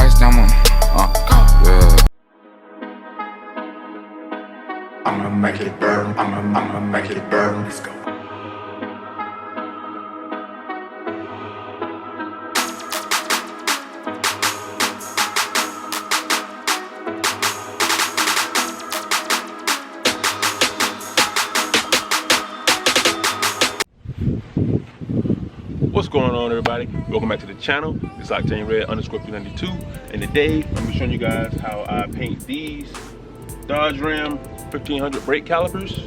next time yeah. I'ma make it burn, I'ma make it burn. Let's go. What's going on, everybody? Welcome back to the channel. It's Octane Red _392, and today I'm gonna be showing you guys how I paint these Dodge Ram 1500 brake calipers.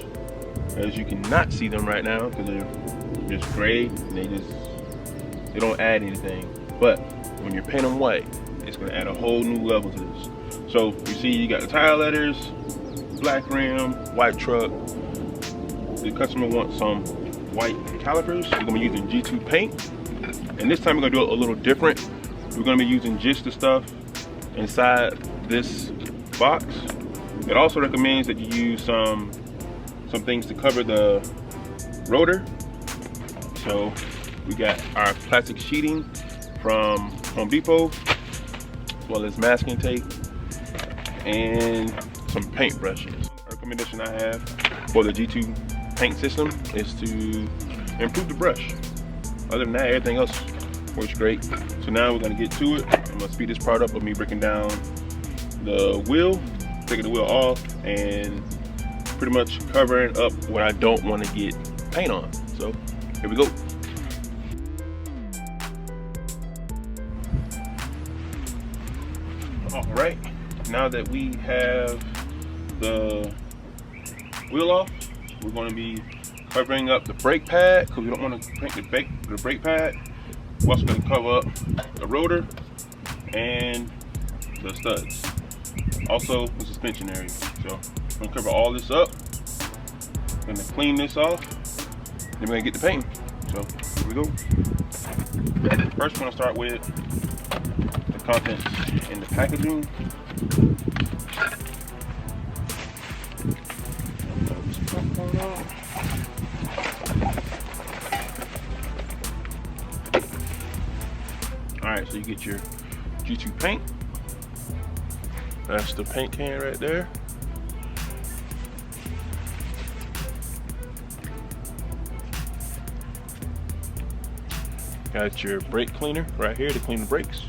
As you cannot see them right now because they're just gray and they don't add anything. But when you paint them white, it's gonna add a whole new level to this. So you see, you got the tire letters, black rim, white truck. The customer wants some white calipers. We're gonna be using G2 paint, and this time we're gonna do it a little different. We're gonna be using just the stuff inside this box. It also recommends that you use some things to cover the rotor. So we got our plastic sheeting from Home Depot, as well as masking tape and some paint brushes. The recommendation I have for the G2 paint system is to improve the brush. Other than that, everything else works great. So now we're gonna get to it. I'm gonna speed this part up with me breaking down the wheel, taking the wheel off, and pretty much covering up what I don't want to get paint on. So here we go. All right, now that we have the wheel off, we're going to be covering up the brake pad because we don't want to paint the brake pad. We're also going to cover up the rotor and the studs. Also the suspension area. So I'm going to cover all this up. I'm going to clean this off. Then we're going to get the paint. So here we go. First, we're going to start with the contents in the packaging. Alright, so you get your G2 paint. That's the paint can right there. Got your brake cleaner right here to clean the brakes.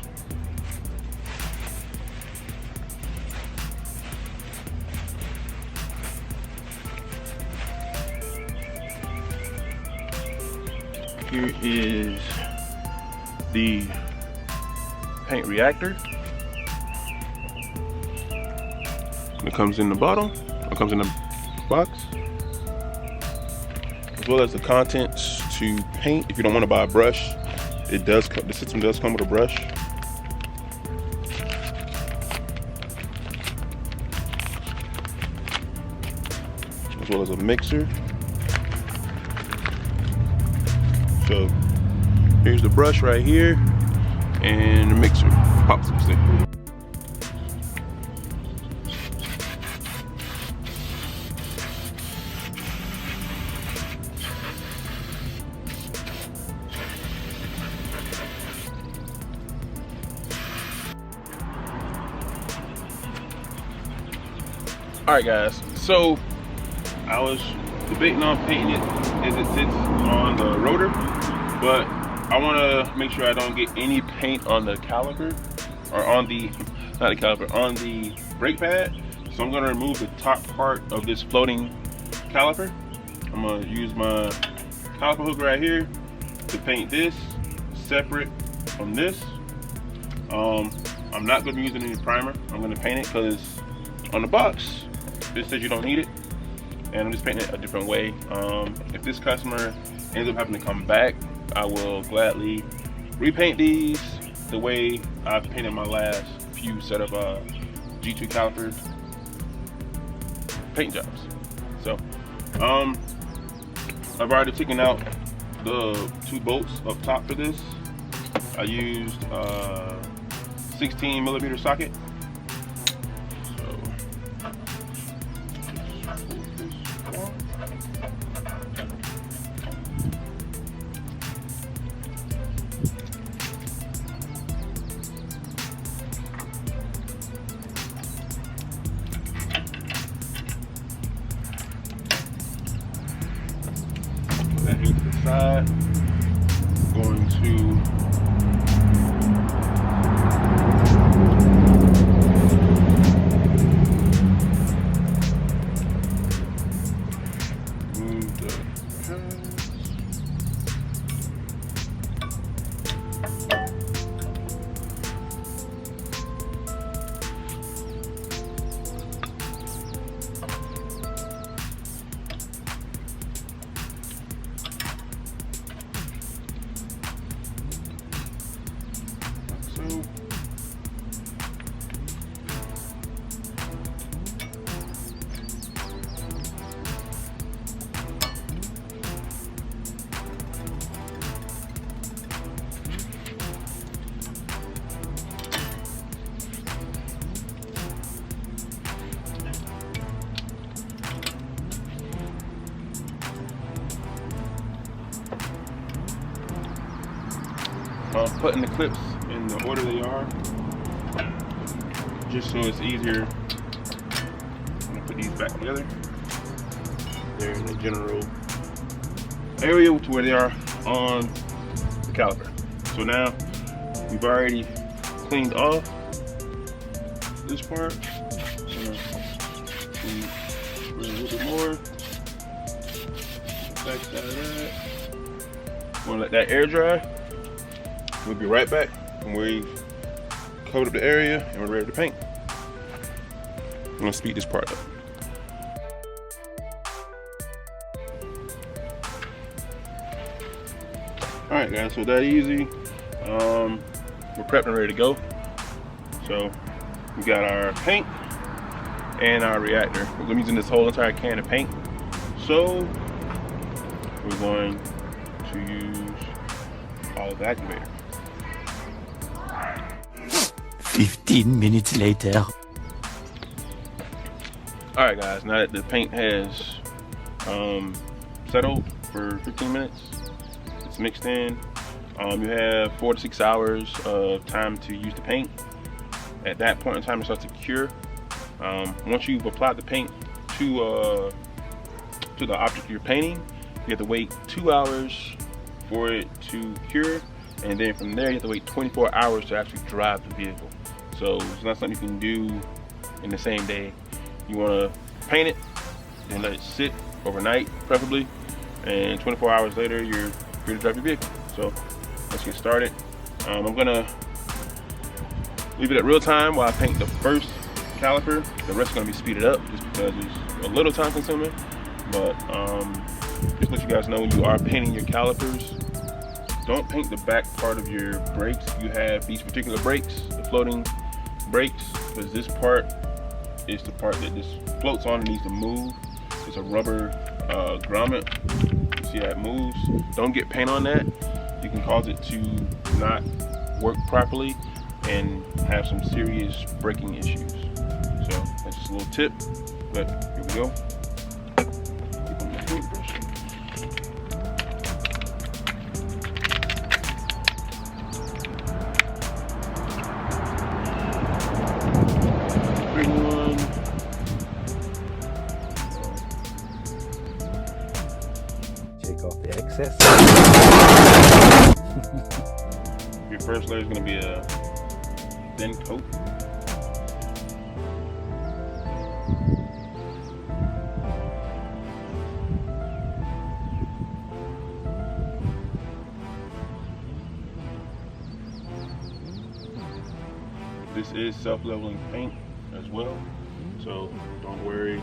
Here is the paint reactor. It comes in the bottle, it comes in the box, as well as the contents to paint. If you don't want to buy a brush, the system does come with a brush. As well as a mixer. So here's the brush right here and the mixer, popsicle stick. All right, guys. So I was debating on painting it as it sits on the rotor, but I want to make sure I don't get any paint on the caliper, or on the, not the caliper, on the brake pad. So I'm going to remove the top part of this floating caliper. I'm going to use my caliper hook right here to paint this separate from this. I'm not going to be using any primer. I'm going to paint it because on the box it says you don't need it, and I'm just painting it a different way. If this customer ends up having to come back, I will gladly repaint these the way I've painted my last few set of G2 Caliper paint jobs. So I've already taken out the 2 bolts up top for this. I used 16mm socket. so. Putting the clips in the order they are, just so it's easier. I'm gonna put these back together. They're in the general area to where they are on the caliper. So now we've already cleaned off this part. Clean a little bit more. Back side of that. I'm gonna let that air dry. We'll be right back when we've covered up the area and we're ready to paint. I'm gonna speed this part up. All right, guys, so that easy. We're prepped and ready to go. So we got our paint and our reactor. We're using this whole entire can of paint. So we're going to use all of the activator. 15 minutes later. Alright guys, now that the paint has settled for 15 minutes, it's mixed in. You have 4 to 6 hours of time to use the paint. At that point in time, it starts to cure. Once you've applied the paint to the object you're painting, you have to wait 2 hours for it to cure, and then from there you have to wait 24 hours to actually drive the vehicle. So it's not something you can do in the same day. You want to paint it and let it sit overnight, preferably, and 24 hours later you're free to drive your vehicle. So let's get started. I'm gonna leave it at real time while I paint the first caliper. The rest is gonna be speeded up just because it's a little time consuming. But just let you guys know, when you are painting your calipers, don't paint the back part of your brakes. You have these particular brakes, the floating brakes, because this part is the part that just floats on and needs to move. It's a rubber grommet. You see how it moves? Don't get paint on that. You can cause it to not work properly and have some serious braking issues. So that's just a little tip, but here we go. Keep on my paintbrush. Take off the excess. Your first layer is going to be a thin coat. This is self-leveling paint as well, so don't worry.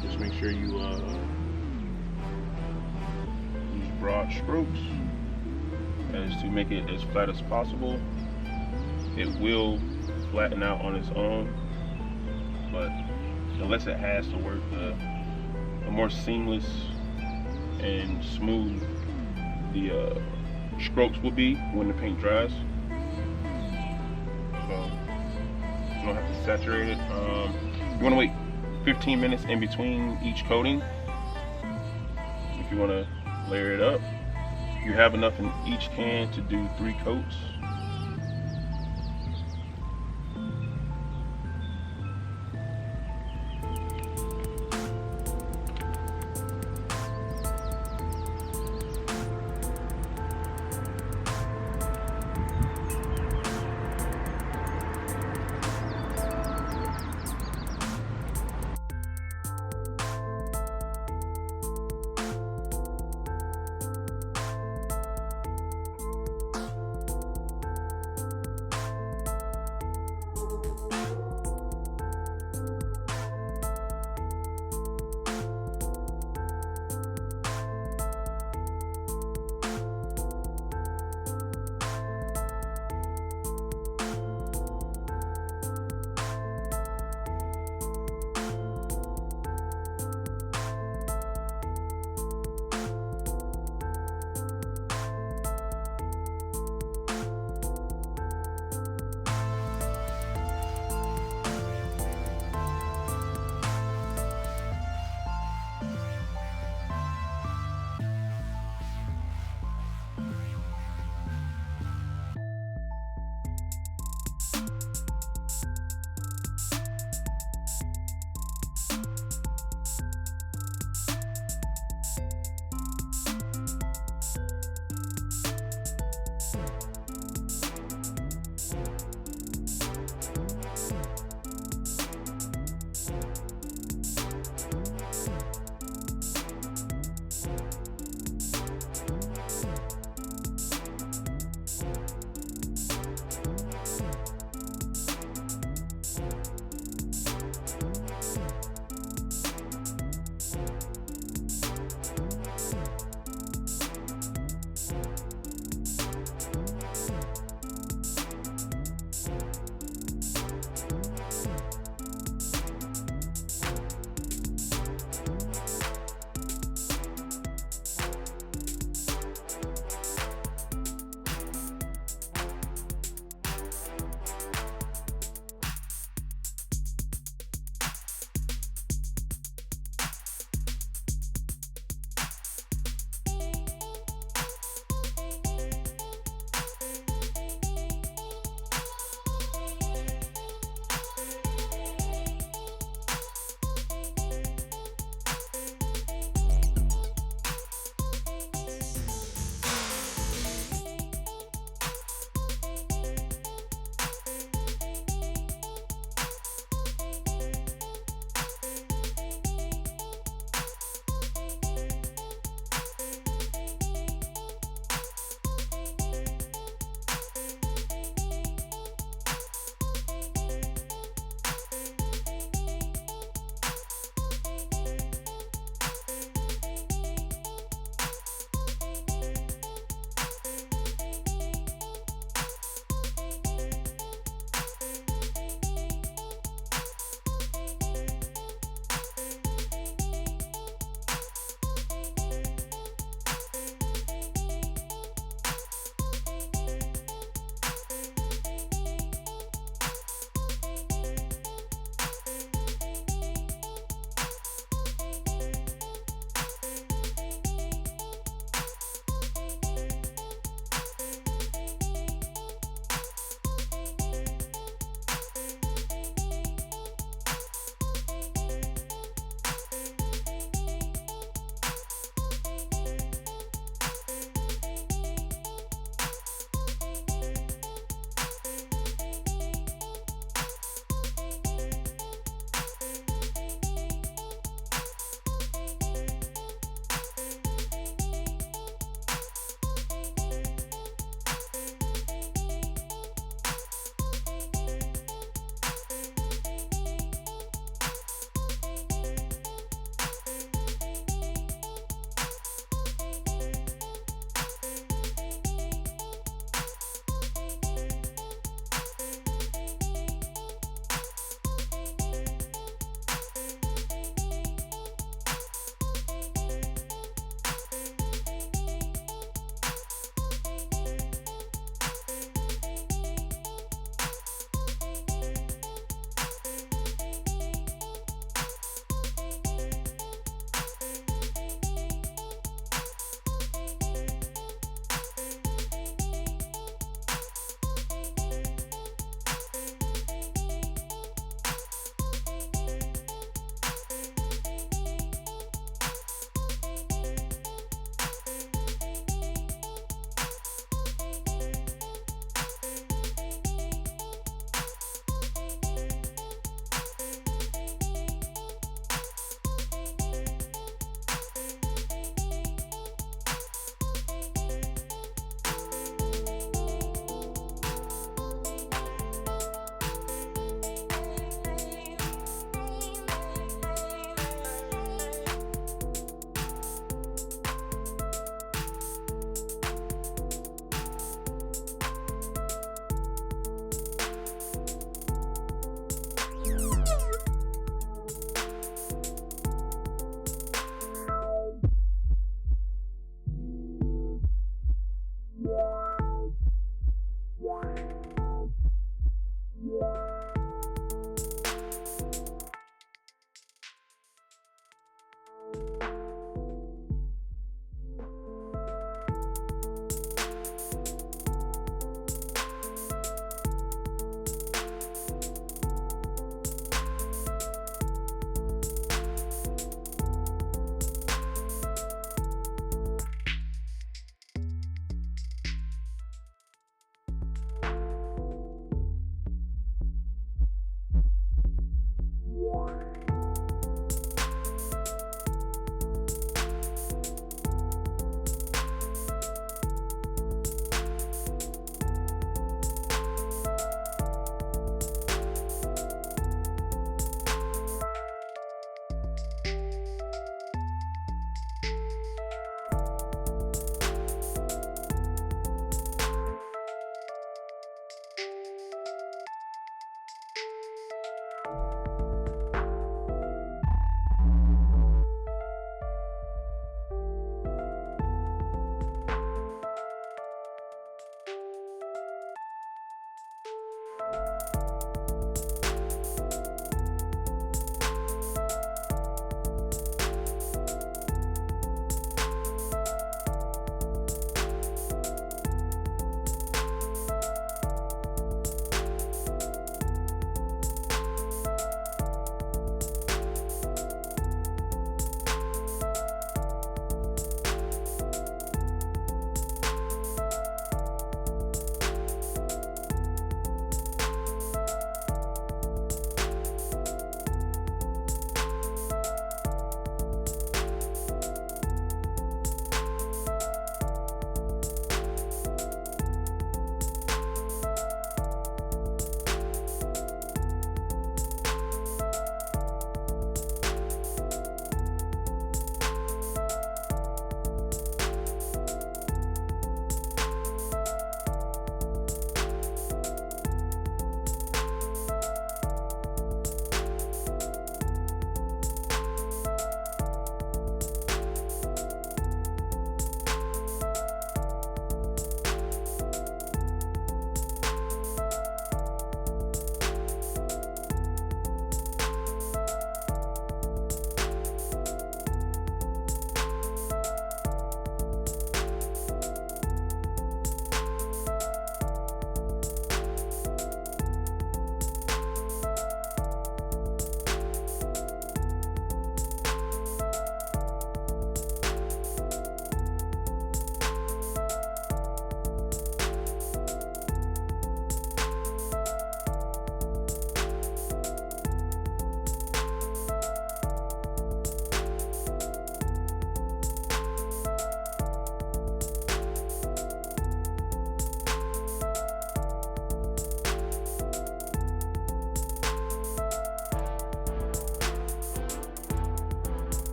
Just make sure you use broad strokes as to make it as flat as possible. It will flatten out on its own, but the less it has to work, the more seamless and smooth the strokes will be when the paint dries. So you don't have to saturate it. You want to wait 15 minutes in between each coating if you want to layer it up. You have enough in each can to do 3 coats.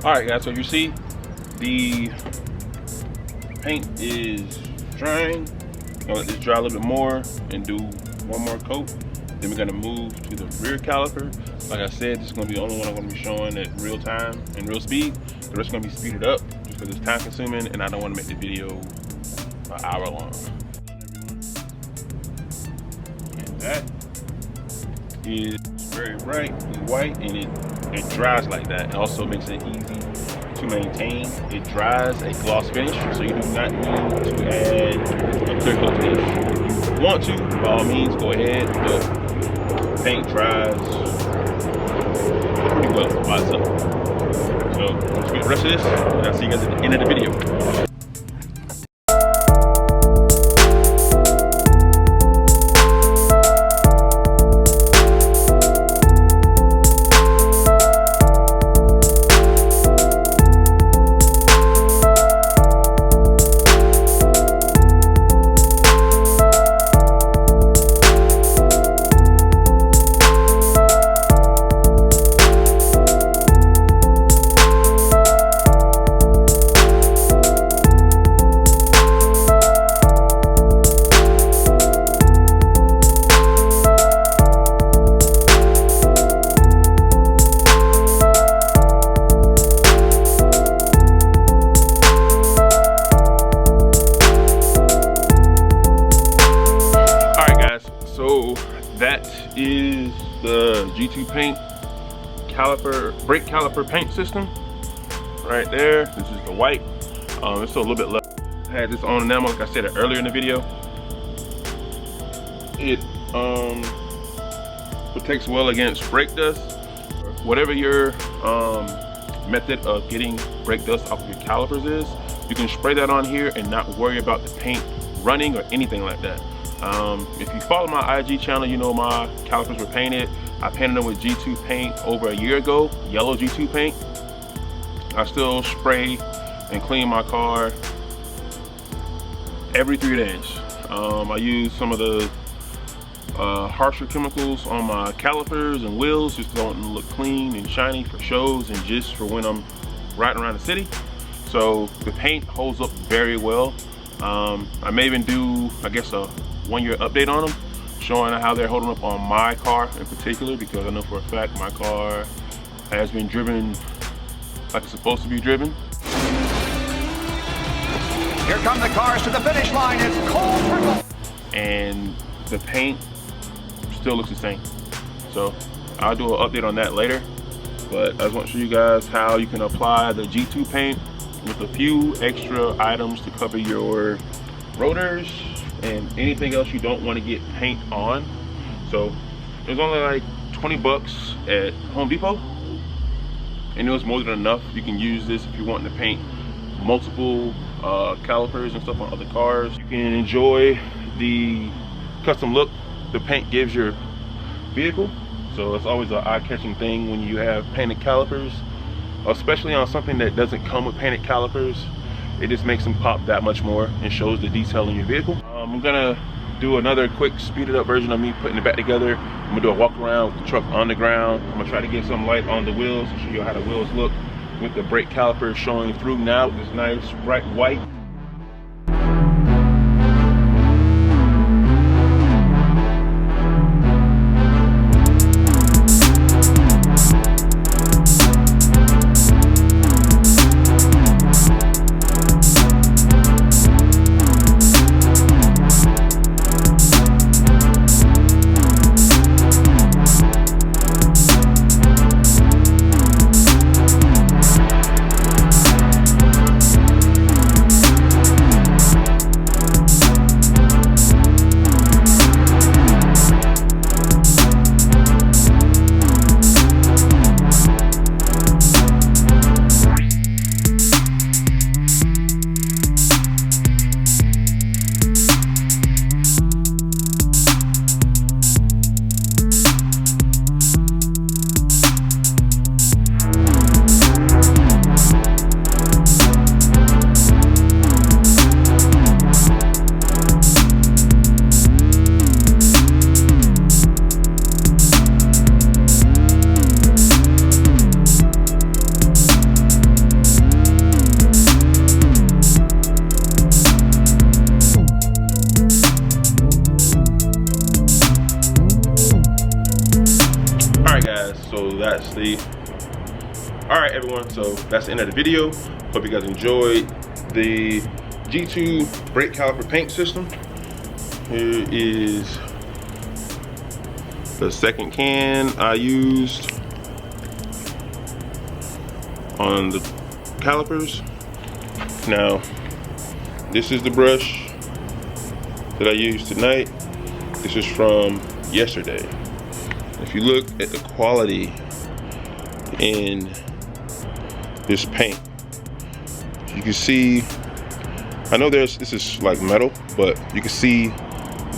Alright guys, so you see the paint is drying. I'm gonna let this dry a little bit more and do one more coat. Then we're gonna move to the rear caliper. Like I said, this is gonna be the only one I'm gonna be showing at real time and real speed. The rest is gonna be speeded up just because it's time consuming and I don't wanna make the video an hour long. And that is very bright and white, and it dries like that. It also makes it easy to maintain. It dries a gloss finish, so you do not need to add a clear coat finish. If you want to, by all means, go ahead, but paint dries pretty well by itself. So let's get the rest of this, and I'll see you guys at the end of the video. That is the G2 Paint brake caliper paint system right there. This is the white. It's still a little bit left. I had this on enamel, like I said earlier in the video. It protects well against brake dust. Whatever your method of getting brake dust off of your calipers is, you can spray that on here and not worry about the paint running or anything like that. If you follow my IG channel, you know my calipers were painted. I painted them with G2 paint over a year ago, yellow G2 paint. I still spray and clean my car every 3 days. I use some of the harsher chemicals on my calipers and wheels just so they don't look clean and shiny for shows and just for when I'm riding around the city. So the paint holds up very well. I may even do, I guess, a 1-year update on them, showing how they're holding up on my car in particular, because I know for a fact my car has been driven like it's supposed to be driven. Here come the cars to the finish line. It's cold purple. And the paint still looks the same. So I'll do an update on that later. But I just want to show you guys how you can apply the G2 paint with a few extra items to cover your rotors and anything else you don't want to get paint on. So it was only like 20 bucks at Home Depot, and it was more than enough. You can use this if you're wanting to paint multiple calipers and stuff on other cars. You can enjoy the custom look the paint gives your vehicle. So it's always an eye-catching thing when you have painted calipers, especially on something that doesn't come with painted calipers. It just makes them pop that much more and shows the detail in your vehicle. I'm gonna do another quick speeded up version of me putting it back together. I'm gonna do a walk around with the truck on the ground. I'm gonna try to get some light on the wheels to show you how the wheels look with the brake caliper showing through now with this nice bright white. guys, so that's the, all right everyone, so that's the end of the video. Hope you guys enjoyed the G2 brake caliper paint system. Here is the second can I used on the calipers. Now, this is the brush that I used tonight. This is from yesterday. If you look at the quality in this paint, you can see, I know this is like metal, but you can see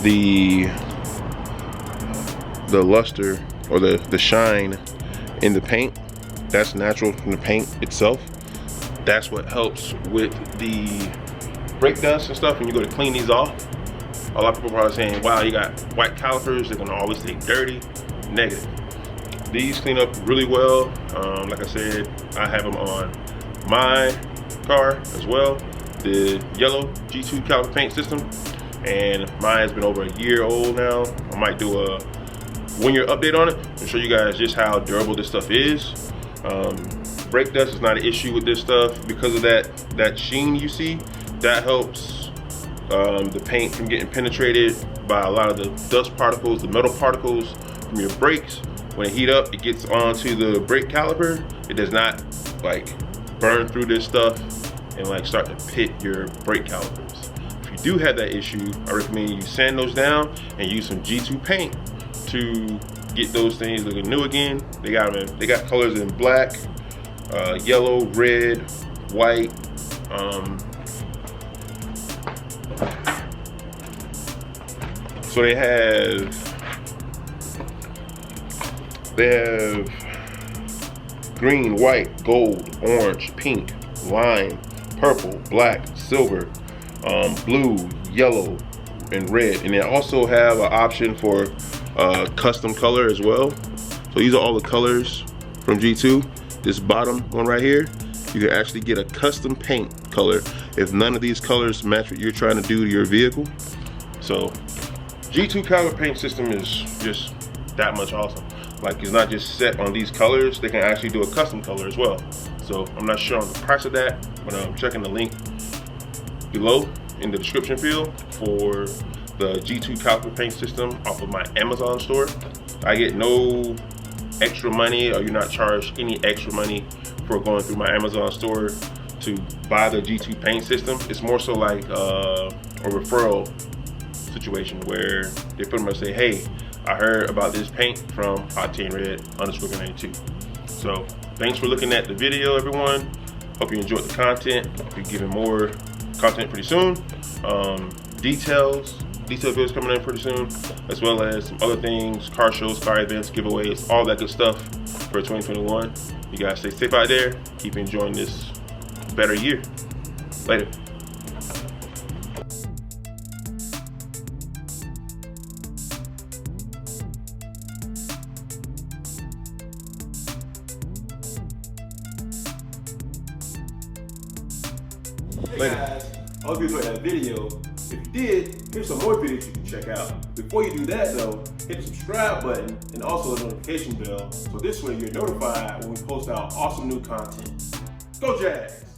the luster or the shine in the paint. That's natural from the paint itself. That's what helps with the brake dust and stuff when you go to clean these off. A lot of people are probably saying, wow, you got white calipers, they're gonna always stay dirty. Negative. These clean up really well. Like I said, I have them on my car as well, the yellow G2 Caliper Paint system, and mine has been over a year old now. I might do a 1-year update on it and show you guys just how durable this stuff is. Brake dust is not an issue with this stuff because of that sheen you see. That helps the paint from getting penetrated by a lot of the dust particles, the metal particles from your brakes. When it heat up, it gets onto the brake caliper. It does not like burn through this stuff and like start to pit your brake calipers. If you do have that issue, I recommend you sand those down and use some G2 paint to get those things looking new again. They got colors in black, yellow, red, white. So they have green, white, gold, orange, pink, lime, purple, black, silver, blue, yellow, and red. And they also have an option for custom color as well. So these are all the colors from G2. This bottom one right here, you can actually get a custom paint color if none of these colors match what you're trying to do to your vehicle. So G2 Caliper Paint system is just that much awesome. Like, it's not just set on these colors, they can actually do a custom color as well. So I'm not sure on the price of that, but I'm checking the link below in the description field for the G2 Caliper Paint system off of my Amazon store. I get no extra money, or you're not charged any extra money for going through my Amazon store to buy the G2 paint system. It's more so like a referral situation where they pretty much say, hey, I heard about this paint from @TNRed_92. So thanks for looking at the video, everyone. Hope you enjoyed the content. I'll be giving more content pretty soon. Detail videos coming in pretty soon, as well as some other things, car shows, car events, giveaways, all that good stuff for 2021. You guys stay safe out there. Keep enjoying this better year. Later. Hey guys, I hope you enjoyed that video. If you did, here's some more videos you can check out. Before you do that though, hit the subscribe button and also the notification bell, so this way you're notified when we post out awesome new content. Go Jags!